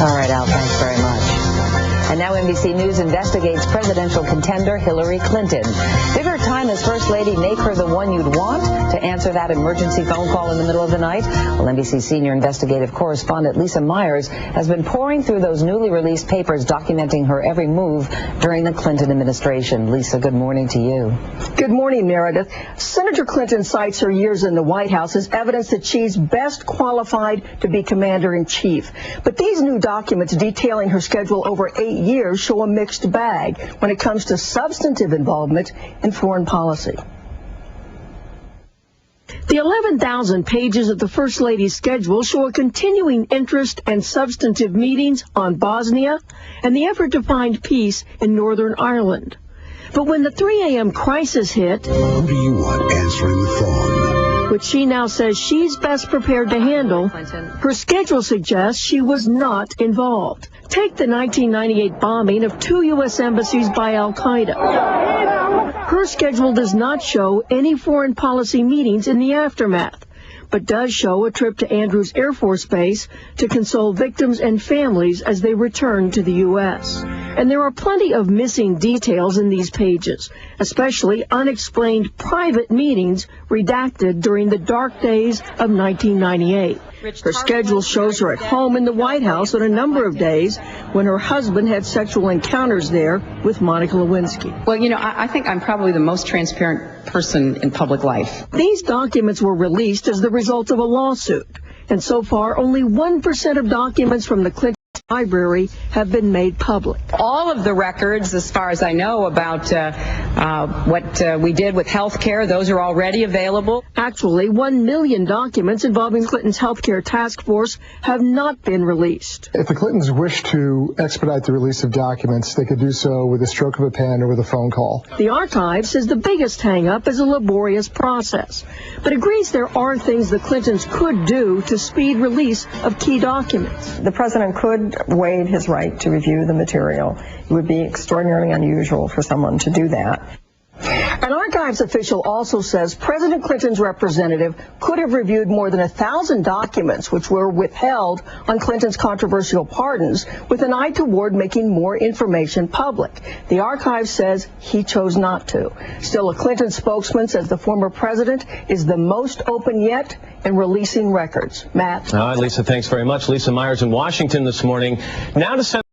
All right, Al, thanks very much. And now NBC News investigates presidential contender Hillary Clinton. Did her time as First Lady make her the one you'd want to answer that emergency phone call in the middle of the night? Well, NBC senior investigative correspondent Lisa Myers has been poring through those newly released papers documenting her every move during the Clinton administration. Lisa, good morning to you. Good morning, Meredith. Senator Clinton cites her years in the White House as evidence that she's best qualified to be commander-in-chief. But these new documents detailing her schedule over 8 years show a mixed bag when it comes to substantive involvement in foreign policy. The 11,000 pages of the First Lady's schedule show a continuing interest and substantive meetings on Bosnia and the effort to find peace in Northern Ireland. But when the 3 a.m. crisis hit, who do you want answering the phone? Which she now says she's best prepared to handle, her schedule suggests she was not involved. Take the 1998 bombing of 2 U.S. embassies by al-Qaeda. Her schedule does not show any foreign policy meetings in the aftermath, but does show a trip to Andrews Air Force Base to console victims and families as they return to the U.S. And there are plenty of missing details in these pages, especially unexplained private meetings redacted during the dark days of 1998. Her schedule shows her at home in the White House on a number of days when her husband had sexual encounters there with Monica Lewinsky. Well, you know, I think I'm probably the most transparent person in public life. These documents were released as the result of a lawsuit, and so far only 1% of documents from the Clinton library have been made public. All of the records, as far as I know, about what we did with health care, those are already available. Actually, 1 million documents involving Clinton's health care task force have not been released. If the Clintons wish to expedite the release of documents, they could do so with a stroke of a pen or with a phone call. The archive says the biggest hang-up is a laborious process, but agrees there are things the Clintons could do to speed release of key documents. The president could waive his right to review the material. It would be extraordinarily unusual for someone to do that. An archives official also says President Clinton's representative could have reviewed more than 1,000 documents which were withheld on Clinton's controversial pardons with an eye toward making more information public. The archive says he chose not to. Still, a Clinton spokesman says the former president is the most open yet in releasing records. Matt? All right, Lisa, thanks very much. Lisa Myers in Washington this morning. Now to